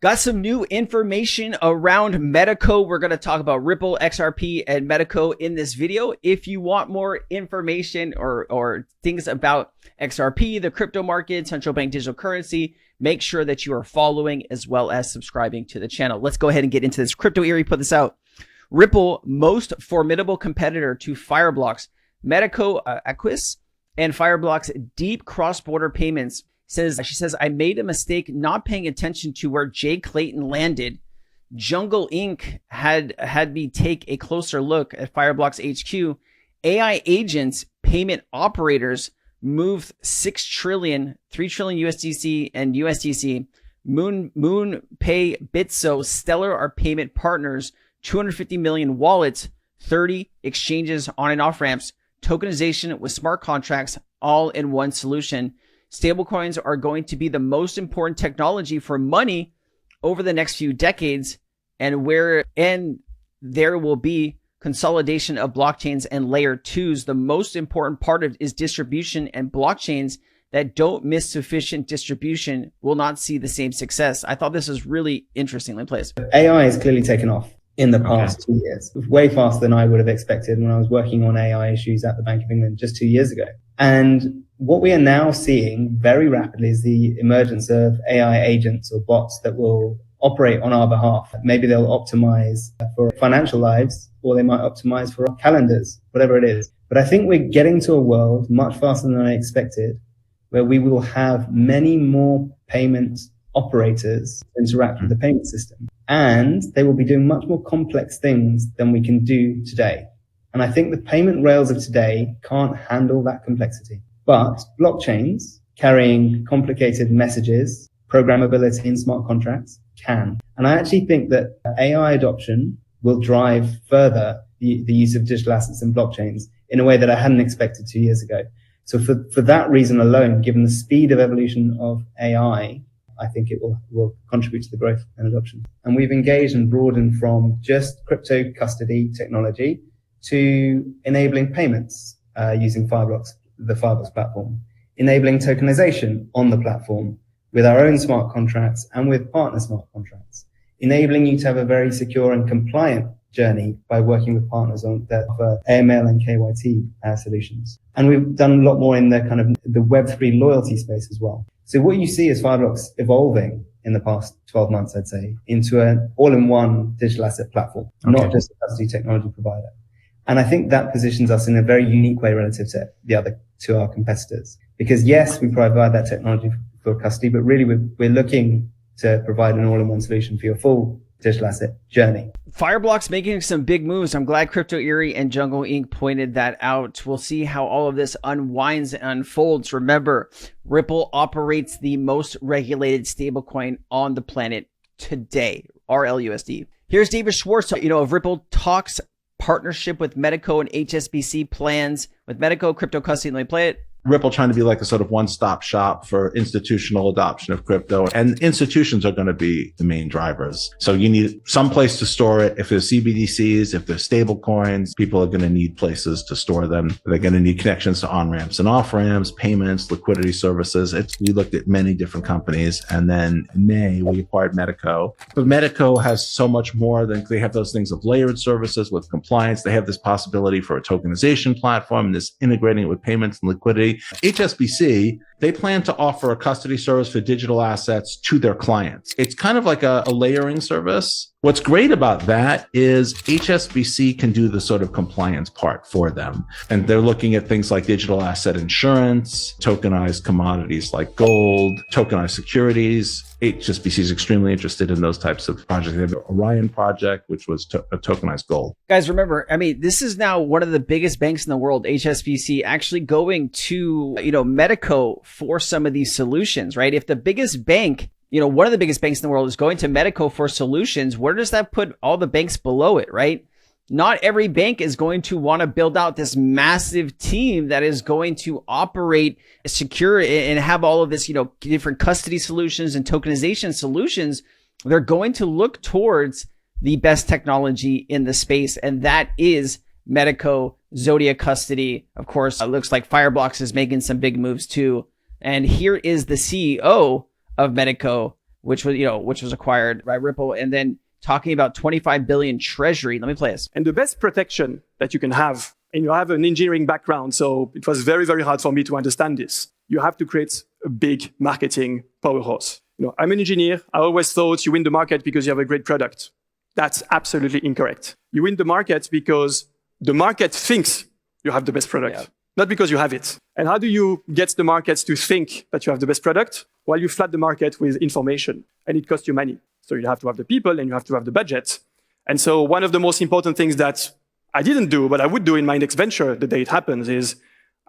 Got some new information around Metaco. We're going to talk about Ripple, XRP, and Metaco in this video. If you want more information or things about XRP, the crypto market, central bank digital currency, make sure that you are following as well as subscribing to the channel. Let's go ahead and get into this. Crypto Eerie put this out. Ripple, most formidable competitor to Fireblocks. Metaco acquis and Fireblocks deep cross-border payments. She says, I made a mistake not paying attention to where Jay Clayton landed. Jungle Inc. had me take a closer look at Fireblocks HQ. AI agents, payment operators moved 6 trillion, 3 trillion USDC and USDC. MoonPay, Bitso, Stellar are payment partners. 250 million wallets, 30 exchanges on and off ramps, tokenization with smart contracts, all in one solution. Stablecoins are going to be the most important technology for money over the next few decades, and there will be consolidation of blockchains and layer twos. The most important part of is distribution, and blockchains that don't miss sufficient distribution will not see the same success. I thought this was really interestingly placed. AI has clearly taken off in the past 2 years, way faster than I would have expected when I was working on AI issues at the Bank of England just 2 years ago. And what we are now seeing very rapidly is the emergence of AI agents or bots that will operate on our behalf. Maybe they'll optimize for financial lives, or they might optimize for our calendars, whatever it is. But I think we're getting to a world much faster than I expected, where we will have many more payment operators interact with the payment system. And they will be doing much more complex things than we can do today. And I think the payment rails of today can't handle that complexity. But blockchains carrying complicated messages, programmability and smart contracts can. And I actually think that AI adoption will drive further the use of digital assets and blockchains in a way that I hadn't expected 2 years ago. So for that reason alone, given the speed of evolution of AI, I think it will contribute to the growth and adoption. And we've engaged and broadened from just crypto custody technology to enabling payments using the Fireblocks platform, enabling tokenization on the platform with our own smart contracts and with partner smart contracts, enabling you to have a very secure and compliant journey by working with partners that offer AML and KYT solutions. And we've done a lot more in the kind of the Web3 loyalty space as well. So what you see is Fireblocks evolving in the past 12 months, I'd say, into an all-in-one digital asset platform, not just a custody technology provider. And I think that positions us in a very unique way relative to our competitors. Because yes, we provide that technology for custody, but really we're looking to provide an all-in-one solution for your full digital asset journey. Fireblocks making some big moves. I'm glad Crypto Eerie and Jungle Inc. pointed that out. We'll see how all of this unwinds and unfolds. Remember, Ripple operates the most regulated stablecoin on the planet today, RLUSD. Here's David Schwartz, of Ripple talks partnership with Metaco and HSBC plans with Metaco crypto custody. Let me play it. Ripple trying to be like a sort of one-stop shop for institutional adoption of crypto, and institutions are going to be the main drivers. So you need some place to store it. If there's CBDCs, if there's stable coins, people are going to need places to store them. They're going to need connections to on-ramps and off-ramps, payments, liquidity services. We looked at many different companies, and then in May we acquired Metaco. But Metaco has so much more than they have those things of layered services with compliance. They have this possibility for a tokenization platform and this integrating it with payments and liquidity. HSBC, they plan to offer a custody service for digital assets to their clients. It's kind of like a layering service. What's great about that is HSBC can do the sort of compliance part for them. And they're looking at things like digital asset insurance, tokenized commodities like gold, tokenized securities. HSBC is extremely interested in those types of projects. They have the Orion project, which was a tokenized gold. Guys, remember, this is now one of the biggest banks in the world, HSBC, actually going to, Metaco for some of these solutions, right? If the biggest bank, one of the biggest banks in the world is going to Metaco for solutions, where does that put all the banks below it, right? Not every bank is going to want to build out this massive team that is going to operate secure and have all of this, different custody solutions and tokenization solutions. They're going to look towards the best technology in the space, and that is Metaco, Zodiac Custody. Of course, it looks like Fireblocks is making some big moves too. And here is the CEO of Metaco, which was acquired by Ripple, and then talking about 25 billion treasury. Let me play this. And the best protection that you can have, and you have an engineering background, so it was very, very hard for me to understand this. You have to create a big marketing powerhouse. I'm an engineer. I always thought you win the market because you have a great product. That's absolutely incorrect. You win the market because the market thinks you have the best product, not because you have it. And how do you get the markets to think that you have the best product? Well, you flood the market with information, and it costs you money. So you have to have the people and you have to have the budget. And so one of the most important things that I didn't do, but I would do in my next venture the day it happens, is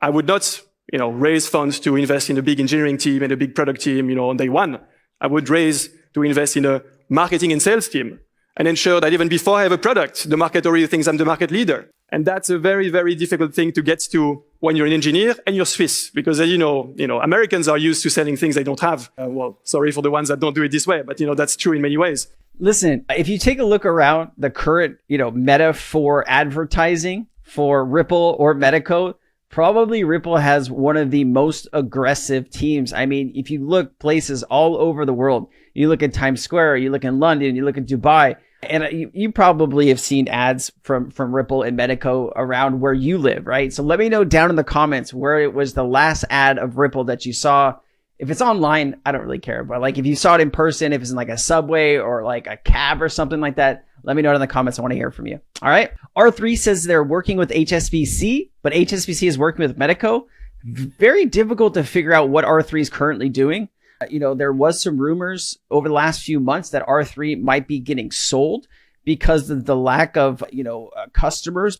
I would not, raise funds to invest in a big engineering team and a big product team, on day one. I would raise to invest in a marketing and sales team and ensure that even before I have a product, the market already thinks I'm the market leader. And that's a very, very difficult thing to get to when you're an engineer and you're Swiss, because as you know, Americans are used to selling things they don't have. Well, sorry for the ones that don't do it this way, but that's true in many ways. Listen, if you take a look around the current, meta for advertising for Ripple or Metaco, probably Ripple has one of the most aggressive teams. I mean, if you look places all over the world, you look at Times Square, you look in London, you look at Dubai, and you probably have seen ads from Ripple and Metaco around where you live, right? So let me know down in the comments where it was the last ad of Ripple that you saw. If it's online, I don't really care. But like if you saw it in person, if it's in like a subway or like a cab or something like that, let me know in the comments. I want to hear from you. All right. R3 says they're working with HSBC, but HSBC is working with Metaco. Very difficult to figure out what R3 is currently doing. There was some rumors over the last few months that R3 might be getting sold because of the lack of,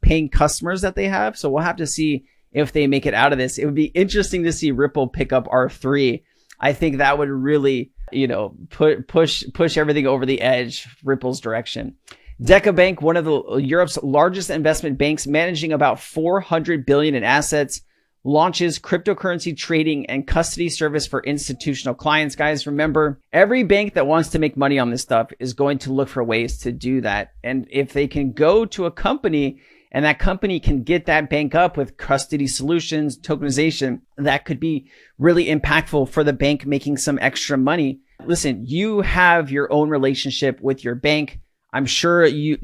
paying customers that they have. So we'll have to see if they make it out of this. It would be interesting to see Ripple pick up R3. I think that would really, push everything over the edge, Ripple's direction. Deca Bank, one of Europe's largest investment banks, managing about 400 billion in assets, launches cryptocurrency trading and custody service for institutional clients. Guys, remember, every bank that wants to make money on this stuff is going to look for ways to do that. And if they can go to a company and that company can get that bank up with custody solutions, tokenization, that could be really impactful for the bank making some extra money. Listen, you have your own relationship with your bank. I'm sure you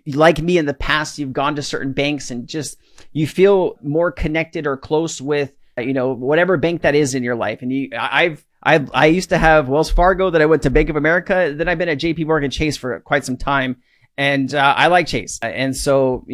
like me in the past, you've gone to certain banks and just you feel more connected or close with whatever bank that is in your life. And I used to have Wells Fargo, that I went to Bank of America, then I've been at JP Morgan Chase for quite some time, and I like Chase. And so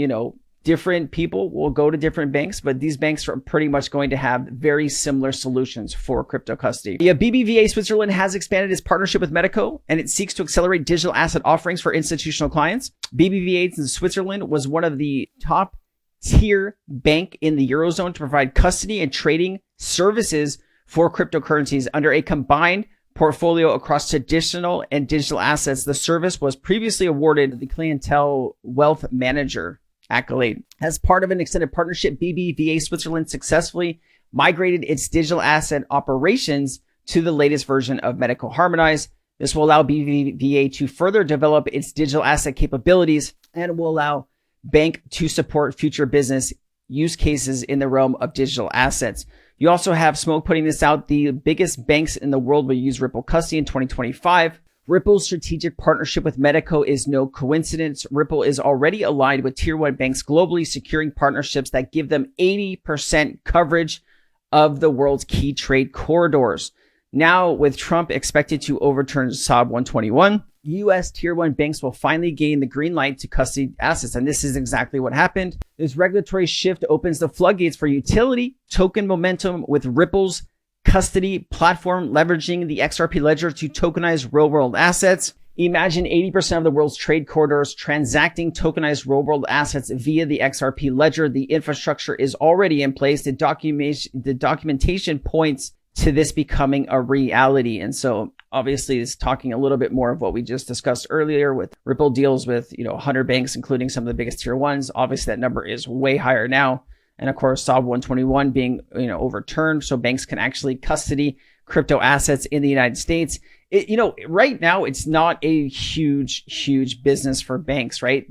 different people will go to different banks, but these banks are pretty much going to have very similar solutions for crypto custody. Yeah, BBVA Switzerland has expanded its partnership with Metaco, and it seeks to accelerate digital asset offerings for institutional clients. BBVA in Switzerland was one of the top tier bank in the Eurozone to provide custody and trading services for cryptocurrencies under a combined portfolio across traditional and digital assets. The service was previously awarded the Clientele Wealth Manager accolade. As part of an extended partnership, BBVA Switzerland successfully migrated its digital asset operations to the latest version of Metaco Harmonize. This will allow BBVA to further develop its digital asset capabilities and will allow bank to support future business use cases in the realm of digital assets. You also have Smoke putting this out. The biggest banks in the world will use Ripple Custody in 2025. Ripple's strategic partnership with Metaco is no coincidence. Ripple is already aligned with tier 1 banks globally, securing partnerships that give them 80% coverage of the world's key trade corridors. Now, with Trump expected to overturn SOB 121, U.S. tier 1 banks will finally gain the green light to custody assets. And this is exactly what happened. This regulatory shift opens the floodgates for utility token momentum with Ripple's custody platform leveraging the XRP ledger to tokenize real-world assets. Imagine 80% of the world's trade corridors transacting tokenized real-world assets via the XRP ledger. The infrastructure is already in place. The documentation points to this becoming a reality. And so obviously it's talking a little bit more of what we just discussed earlier with Ripple deals with, 100 banks, including some of the biggest tier 1s. Obviously that number is way higher now. And of course, SOB 121 being, overturned so banks can actually custody crypto assets in the United States. Right now, it's not a huge business for banks, right?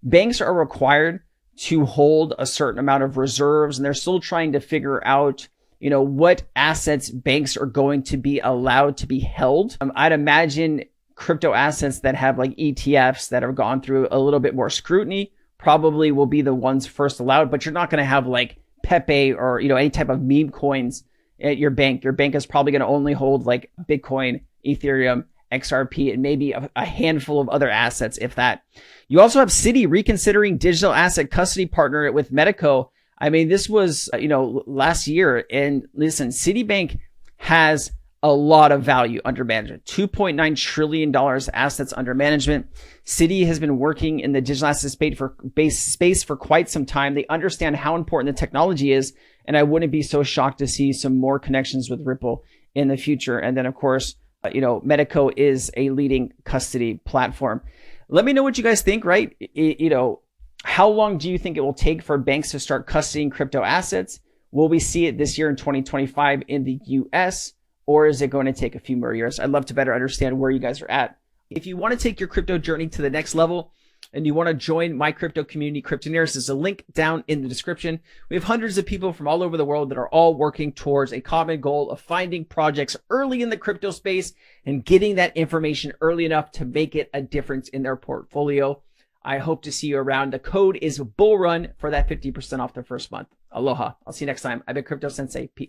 Banks are required to hold a certain amount of reserves, and they're still trying to figure out, what assets banks are going to be allowed to be held. I'd imagine crypto assets that have like ETFs that have gone through a little bit more scrutiny probably will be the ones first allowed, but you're not going to have like Pepe or, any type of meme coins at your bank. Your bank is probably going to only hold like Bitcoin, Ethereum, XRP, and maybe a handful of other assets, if that. You also have Citi reconsidering digital asset custody partner with Metaco. I mean, this was, last year. And listen, Citibank has a lot of value under management, $2.9 trillion assets under management. Citi has been working in the digital asset space for quite some time. They understand how important the technology is. And I wouldn't be so shocked to see some more connections with Ripple in the future. And then, of course, Metaco is a leading custody platform. Let me know what you guys think, right? How long do you think it will take for banks to start custodying crypto assets? Will we see it this year in 2025 in the US, or is it going to take a few more years? I'd love to better understand where you guys are at. If you want to take your crypto journey to the next level and you want to join my crypto community, Cryptoneers, there's a link down in the description. We have hundreds of people from all over the world that are all working towards a common goal of finding projects early in the crypto space and getting that information early enough to make it a difference in their portfolio. I hope to see you around. The code is BULLRUN for that 50% off the first month. Aloha. I'll see you next time. I've been Crypto Sensei. Peace.